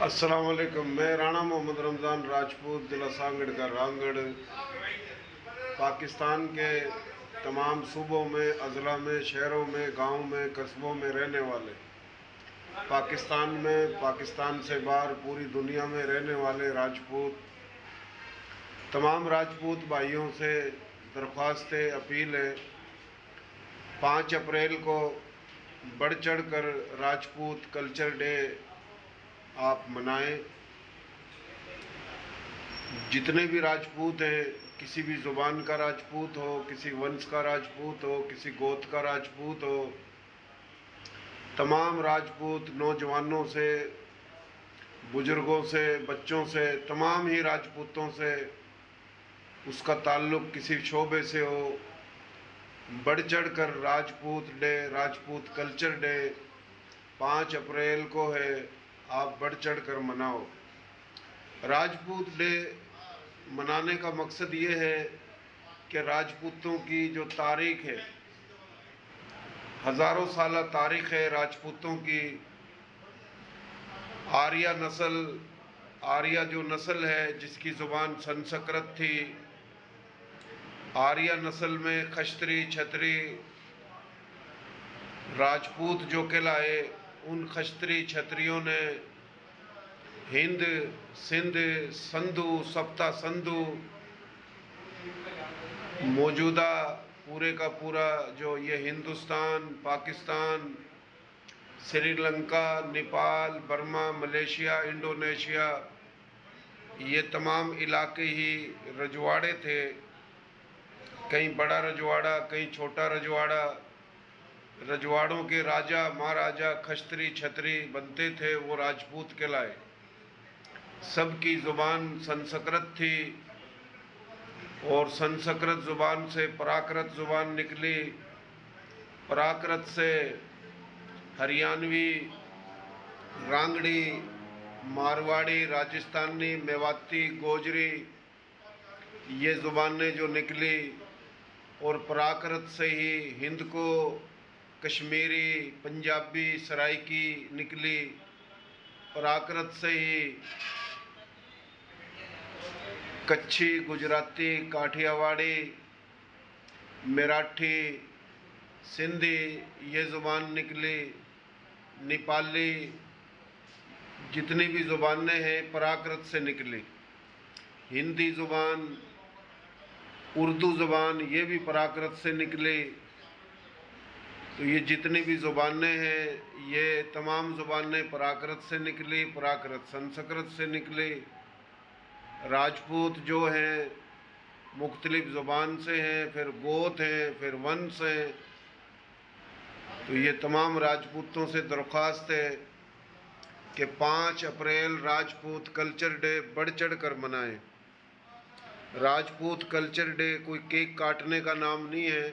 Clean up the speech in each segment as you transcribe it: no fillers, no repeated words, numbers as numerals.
अस्सलाम वालेकुम। मैं राणा मोहम्मद रमज़ान राजपूत, ज़िला सांगड़ का रामगढ़, पाकिस्तान के तमाम सूबों में, अज़ला में, शहरों में, गाँव में, कस्बों में रहने वाले, पाकिस्तान में, पाकिस्तान से बाहर पूरी दुनिया में रहने वाले राजपूत, तमाम राजपूत भाइयों से दरख्वास्त अपील है, 5 अप्रैल को बढ़ चढ़ कर राजपूत कल्चर डे आप मनाएं। जितने भी राजपूत हैं, किसी भी ज़ुबान का राजपूत हो, किसी वंश का राजपूत हो, किसी गोत्र का राजपूत हो, तमाम राजपूत नौजवानों से, बुजुर्गों से, बच्चों से, तमाम ही राजपूतों से उसका ताल्लुक़ किसी शोबे से हो, बढ़ चढ़ कर Rajput day, Rajput culture day 5 अप्रैल को है, आप बढ़ चढ़ कर मनाओ। राजपूत डे मनाने का मकसद ये है कि राजपूतों की जो तारीख़ है, हज़ारों साल तारीख़ है राजपूतों की। आर्या नस्ल, आर्या जो नस्ल है जिसकी ज़ुबान संस्कृत थी, आर्या नस्ल में खश्तरी, छतरी, राजपूत जो कहलाए, उन खश्तरी छतरियों ने हिंद, सिंध, संधु, सप्ता संधु, मौजूदा पूरे का पूरा जो ये Hindustan, Pakistan, Sri Lanka, Nepal, Burma, Malaysia, Indonesia, ये तमाम इलाके ही रजवाड़े थे। कहीं बड़ा रजवाड़ा, कहीं छोटा रजवाड़ा। रजवाड़ों के राजा महाराजा खश्तरी छतरी बनते थे, वो राजपूत कहलाए। सबकी ज़ुबान संस्कृत थी और संस्कृत ज़ुबान से प्राकृत ज़ुबान निकली, प्राकृत से हरियाणवी, रांगड़ी, मारवाड़ी, राजस्थानी, मेवाती, गोजरी, ये ज़ुबानें जो निकली, और प्राकृत से ही हिंद को कश्मीरी, पंजाबी, सराइकी निकली। प्राकृत से ही कच्छी, गुजराती, काठियावाड़ी, मराठी, सिंधी ये ज़ुबान निकली। नेपाली, जितनी भी ज़ुबानें हैं प्राकृत से निकली। हिंदी ज़ुबान, उर्दू ज़ुबान ये भी प्राकृत से निकली। तो ये जितनी भी ज़ुबानें हैं ये तमाम ज़ुबानें प्राकृत से निकली, प्राकृत संस्कृत से निकली। राजपूत जो हैं मुख्तलिफ़ ज़ुबान से हैं, फिर गोत हैं, फिर वंश हैं। तो ये तमाम राजपूतों से दरख्वास्त है कि 5 अप्रैल राजपूत कल्चर डे बढ़ चढ़ कर मनाएं। राजपूत कल्चर डे कोई केक काटने का नाम नहीं है,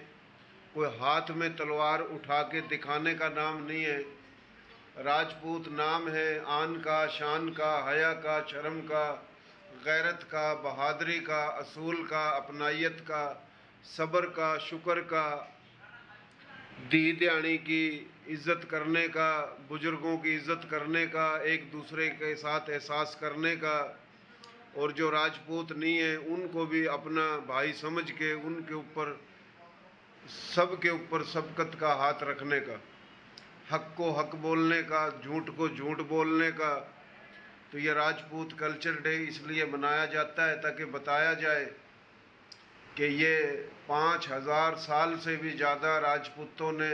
कोई हाथ में तलवार उठा के दिखाने का नाम नहीं है। राजपूत नाम है आन का, शान का, हया का, शर्म का, गैरत का, बहादुरी का, असूल का, अपनायत का, सब्र का, शुक्र का, दी दयानी की इज़्ज़त करने का, बुज़ुर्गों की इज़्ज़त करने का, एक दूसरे के साथ एहसास करने का, और जो राजपूत नहीं है उनको भी अपना भाई समझ के उनके ऊपर, सब के ऊपर सबकत का हाथ रखने का, हक को हक बोलने का, झूठ को झूठ बोलने का। तो ये राजपूत कल्चर डे इसलिए मनाया जाता है ताकि बताया जाए कि ये 5000 साल से भी ज़्यादा राजपूतों ने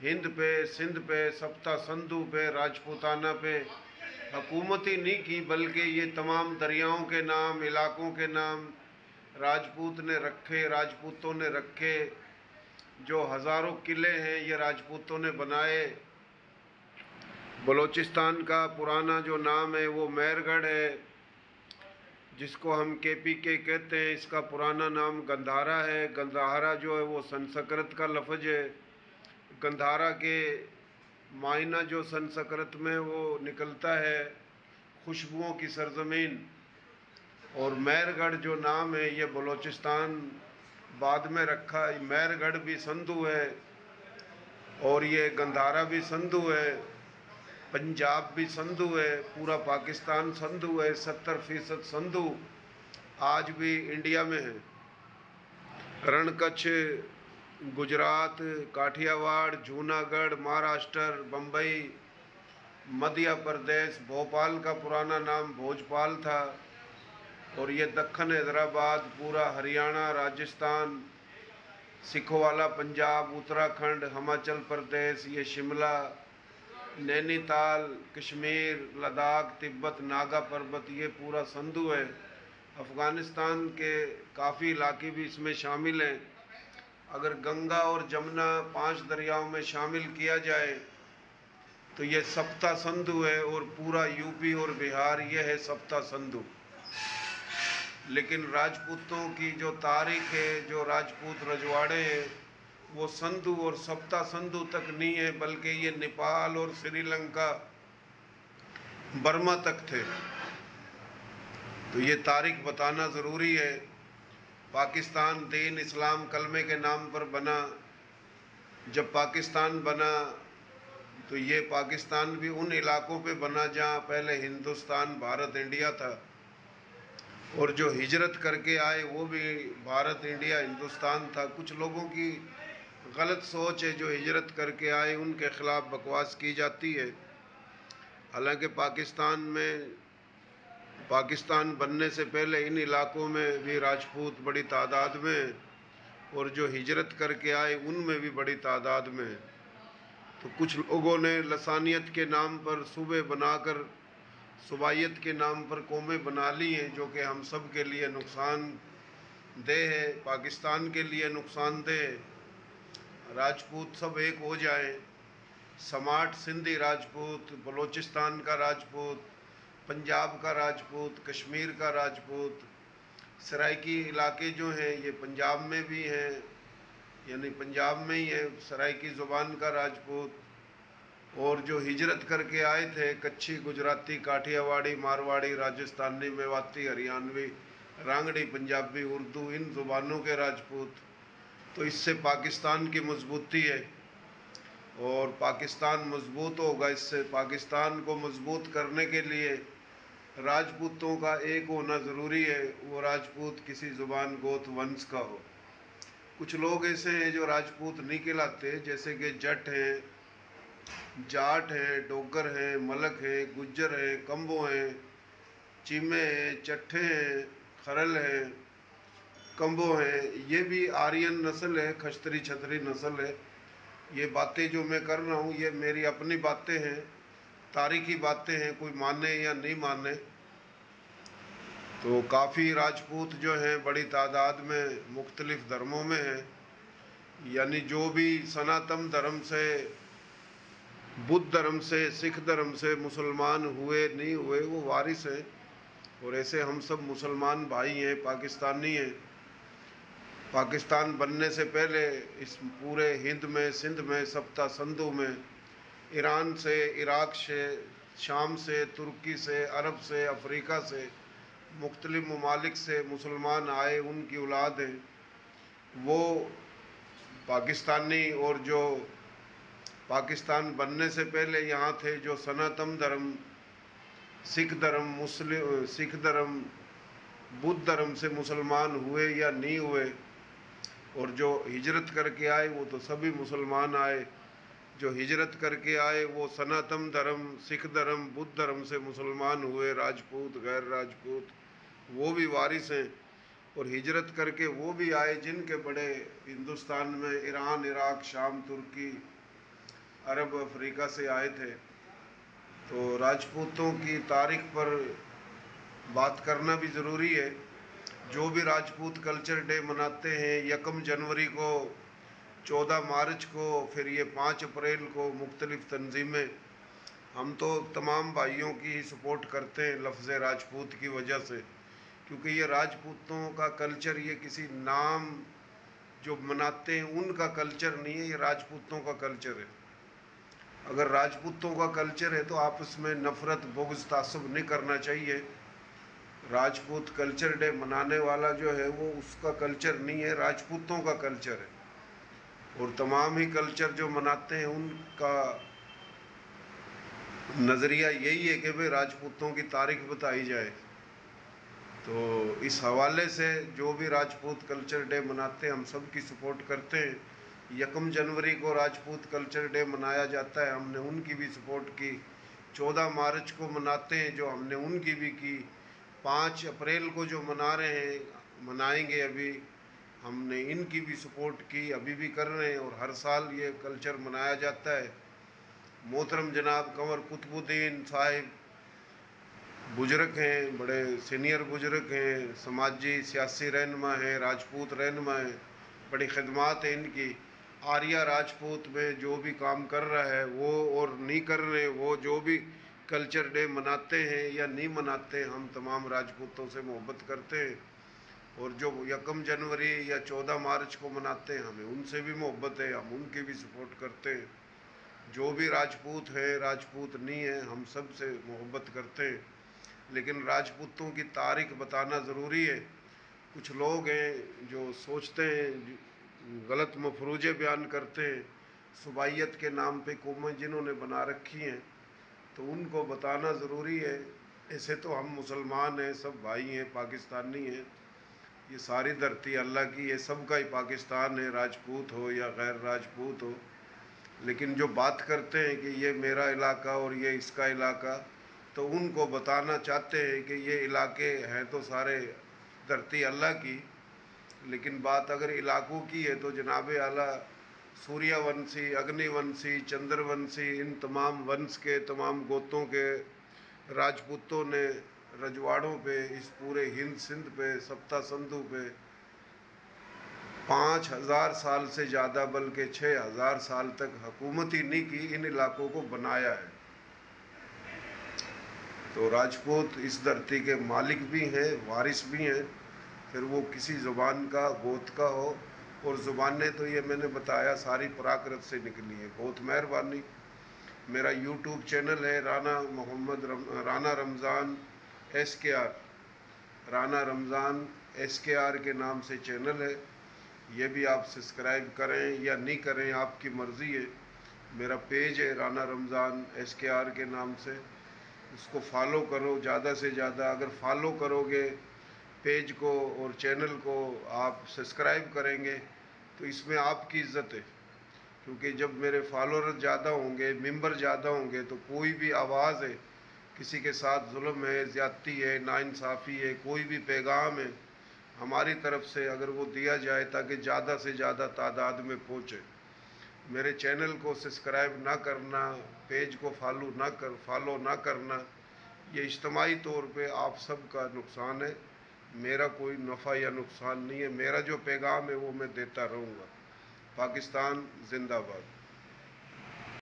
हिंद पे, सिंध पे, सप्ता संधु पे, राजपूताना पे हुकूमत ही नहीं की, बल्कि ये तमाम दरियाओं के नाम, इलाकों के नाम राजपूत ने रखे, राजपूतों ने रखे। जो हज़ारों किले हैं ये राजपूतों ने बनाए। बलूचिस्तान का पुराना जो नाम है वो मेहरगढ़ है, जिसको हम KPK कहते हैं। इसका पुराना नाम गंधारा है। गंधारा जो है वो संस्कृत का लफ्ज़ है। गंधारा के मायना जो संस्कृत में वो निकलता है खुशबुओं की सरज़मीन। और मेहरगढ़ जो नाम है ये बलूचिस्तान बाद में रखा। मेहरगढ़ भी संधु है और ये गंधारा भी संधु है। पंजाब भी संधु है, पूरा पाकिस्तान संधु है, 70% संधु आज भी इंडिया में है। रण कच्छ, गुजरात, काठियावाड़, जूनागढ़, महाराष्ट्र, बम्बई, मध्य प्रदेश, भोपाल का पुराना नाम भोजपाल था, और ये दक्खन हैदराबाद, पूरा हरियाणा, राजस्थान, सिखवाला पंजाब, उत्तराखंड, हिमाचल प्रदेश, ये शिमला, नैनीताल, कश्मीर, लद्दाख, तिब्बत, नागा पर्वत, ये पूरा संधु है। अफ़गानिस्तान के काफ़ी इलाके भी इसमें शामिल हैं। अगर गंगा और जमुना 5 दरियाओं में शामिल किया जाए तो ये सप्ता संधु है, और पूरा यूपी और बिहार ये है सप्ता संधु। लेकिन राजपूतों की जो तारीख है, जो राजपूत रजवाड़े हैं, वो संधु और सप्ता संधु तक नहीं है, बल्कि ये नेपाल और श्रीलंका, बर्मा तक थे। तो ये तारीख बताना ज़रूरी है। पाकिस्तान दीन इस्लाम कलमे के नाम पर बना। जब पाकिस्तान बना तो ये पाकिस्तान भी उन इलाकों पे बना जहाँ पहले हिंदुस्तान, भारत, इंडिया था, और जो हिजरत करके आए वो भी भारत, इंडिया, हिंदुस्तान था। कुछ लोगों की गलत सोच है, जो हिजरत करके आए उनके ख़िलाफ़ बकवास की जाती है। हालांकि पाकिस्तान बनने से पहले इन इलाकों में भी राजपूत बड़ी तादाद में, और जो हिजरत करके आए उनमें भी बड़ी तादाद में। तो कुछ लोगों ने लसानियत के नाम पर सूबे बनाकर, सूबाइयत के नाम पर कौमें बना ली हैं, जो कि हम सब के लिए नुकसानदेह है, पाकिस्तान के लिए नुकसानदेह है। राजपूत सब एक हो जाएं। समाट सिंधी राजपूत, बलूचिस्तान का राजपूत, पंजाब का राजपूत, कश्मीर का राजपूत, सराइकी इलाके जो हैं ये पंजाब में भी हैं, यानी पंजाब में ही है सराइकी ज़ुबान का राजपूत। और जो हिजरत करके आए थे, कच्छी, गुजराती, काठियावाड़ी, मारवाड़ी, राजस्थानी, मेवाती, हरियाणवी, रांगड़ी, पंजाबी, उर्दू, इन ज़ुबानों के राजपूत। तो इससे पाकिस्तान की मजबूती है, और पाकिस्तान मजबूत होगा। इससे पाकिस्तान को मजबूत करने के लिए राजपूतों का एक होना ज़रूरी है, वो राजपूत किसी ज़ुबान, गोत, वंश का हो। कुछ लोग ऐसे हैं जो राजपूत नहीं कहलाते, जैसे कि जट हैं, जाट हैं, डोगर हैं, मलक हैं, गुज्जर हैं, कंबो हैं, चीमे हैं, चट्ठे हैं, खरल हैं, कंबो हैं। ये भी आर्यन नस्ल है, खश्तरी छतरी नस्ल है। ये बातें जो मैं कर रहा हूँ ये मेरी अपनी बातें हैं, तारीखी बातें हैं, कोई माने या नहीं माने। तो काफ़ी राजपूत जो हैं बड़ी तादाद में मुख्तलिफ़ धर्मों में हैं, यानी जो भी सनातन धर्म से, बुद्ध धर्म से, सिख धर्म से मुसलमान हुए नहीं हुए वो वारिस हैं। और ऐसे हम सब मुसलमान भाई हैं, पाकिस्तानी हैं। पाकिस्तान बनने से पहले इस पूरे हिंद में, सिंध में, सप्ता संधु में, ईरान से, इराक़ से, शाम से, तुर्की से, अरब से, अफ्रीका से, मुख्तलिफ़ ममालिक से मुसलमान आए, उनकी औलाद हैं वो पाकिस्तानी। और जो पाकिस्तान बनने से पहले यहाँ थे, जो सनातन धर्म, सिख धर्म, बुद्ध धर्म से मुसलमान हुए या नहीं हुए, और जो हिजरत करके आए वो तो सभी मुसलमान आए। जो हिजरत करके आए वो सनातन धर्म, सिख धर्म, बुद्ध धर्म से मुसलमान हुए। राजपूत, गैर राजपूत, वो भी वारिस हैं। और हिजरत करके वो भी आए जिनके बड़े हिंदुस्तान में, ईरान, इराक़, शाम, तुर्की, अरब, अफ्रीका से आए थे। तो राजपूतों की तारीख पर बात करना भी ज़रूरी है। जो भी राजपूत कल्चर डे मनाते हैं, 1 जनवरी को, 14 मार्च को, फिर ये 5 अप्रैल को, मुख्तलिफ़ तंजीमें, हम तो तमाम भाइयों की ही सपोर्ट करते हैं लफ्ज़ राजपूत की वजह से, क्योंकि ये राजपूतों का कल्चर, ये किसी नाम जो मनाते हैं उनका कल्चर नहीं है, ये राजपूतों का कल्चर है। अगर राजपूतों का कल्चर है तो आपस में नफ़रत, बुग़्ज़, तासुब नहीं करना चाहिए। राजपूत कल्चर डे मनाने वाला जो है वो उसका कल्चर नहीं है, राजपूतों का कल्चर है। और तमाम ही कल्चर जो मनाते हैं उनका नज़रिया यही है कि भाई राजपूतों की तारीख बताई जाए। तो इस हवाले से जो भी राजपूत कल्चर डे मनाते हैं हम सब की सपोर्ट करते हैं। 1 जनवरी को राजपूत कल्चर डे मनाया जाता है, हमने उनकी भी सपोर्ट की। 14 मार्च को मनाते हैं जो हमने उनकी भी की। 5 अप्रैल को जो मना रहे हैं, मनाएंगे अभी, हमने इनकी भी सपोर्ट की, अभी भी कर रहे हैं और हर साल ये कल्चर मनाया जाता है। मोहतरम जनाब कंवर कुतुबुद्दीन साहिब बुजुर्ग हैं, बड़े सीनियर बुजुर्ग हैं, समाजी सियासी रहनुमा हैं, राजपूत रहनुमा हैं, बड़ी खिदमात है इनकी। आर्या राजपूत में जो भी काम कर रहा है वो और नहीं कर रहे, वो जो भी कल्चर डे मनाते हैं या नहीं मनाते, हम तमाम राजपूतों से मोहब्बत करते हैं। और जो 1 जनवरी या 14 मार्च को मनाते हैं हमें उनसे भी मोहब्बत है, हम उनकी भी सपोर्ट करते हैं। जो भी राजपूत है, राजपूत नहीं है, हम सब से मोहब्बत करते हैं। लेकिन राजपूतों की तारीख बताना ज़रूरी है। कुछ लोग हैं जो सोचते हैं, गलत मफरूजे बयान करते हैं, सुबाइयत के नाम पे कौमें जिन्होंने बना रखी हैं, तो उनको बताना ज़रूरी है। ऐसे तो हम मुसलमान हैं, सब भाई हैं, पाकिस्तानी हैं, ये सारी धरती अल्लाह की है, सबका ही पाकिस्तान है, राजपूत हो या गैर राजपूत हो। लेकिन जो बात करते हैं कि ये मेरा इलाका और ये इसका इलाका, तो उनको बताना चाहते हैं कि ये इलाके हैं तो सारे धरती अल्लाह की। लेकिन बात अगर इलाकों की है तो जनाब आला सूर्यवंशी, अग्निवंशी, चंद्रवंशी, इन तमाम वंश के, तमाम गोतों के राजपूतों ने रजवाड़ों पे, इस पूरे हिंद सिंध पे, सप्ता संधु पे 5,000 साल से ज़्यादा, बल्कि 6,000 साल तक हुकूमत ही नहीं की, इन इलाकों को बनाया है। तो राजपूत इस धरती के मालिक भी हैं, वारिस भी हैं, फिर वो किसी ज़ुबान का, गोत का हो। और ज़ुबानें तो ये मैंने बताया सारी प्राकृत से निकली है। बहुत मेहरबानी। मेरा यूट्यूब चैनल है राना रमज़ान SKR, राना रमज़ान SKR के नाम से चैनल है। ये भी आप सब्सक्राइब करें या नहीं करें, आपकी मर्ज़ी है। मेरा पेज है राना रमज़ान SKR के नाम से, उसको फॉलो करो ज़्यादा से ज़्यादा। अगर फॉलो करोगे पेज को और चैनल को, आप सब्सक्राइब करेंगे, तो इसमें आपकी इज़्ज़त है। क्योंकि जब मेरे फॉलोअर ज़्यादा होंगे, मेंबर ज़्यादा होंगे, तो कोई भी आवाज़ है, किसी के साथ जुल्म है, ज़्यादती है, नाइंसाफ़ी है, कोई भी पैगाम है हमारी तरफ से, अगर वो दिया जाए ताकि ज़्यादा से ज़्यादा तादाद में पहुँचे। मेरे चैनल को सब्सक्राइब ना करना, पेज को फॉलो ना करना, ये इज्तमाही तौर पे आप सब का नुकसान है। मेरा कोई नफ़ा या नुकसान नहीं है। मेरा जो पैगाम है वो मैं देता रहूँगा। पाकिस्तान जिंदाबाद।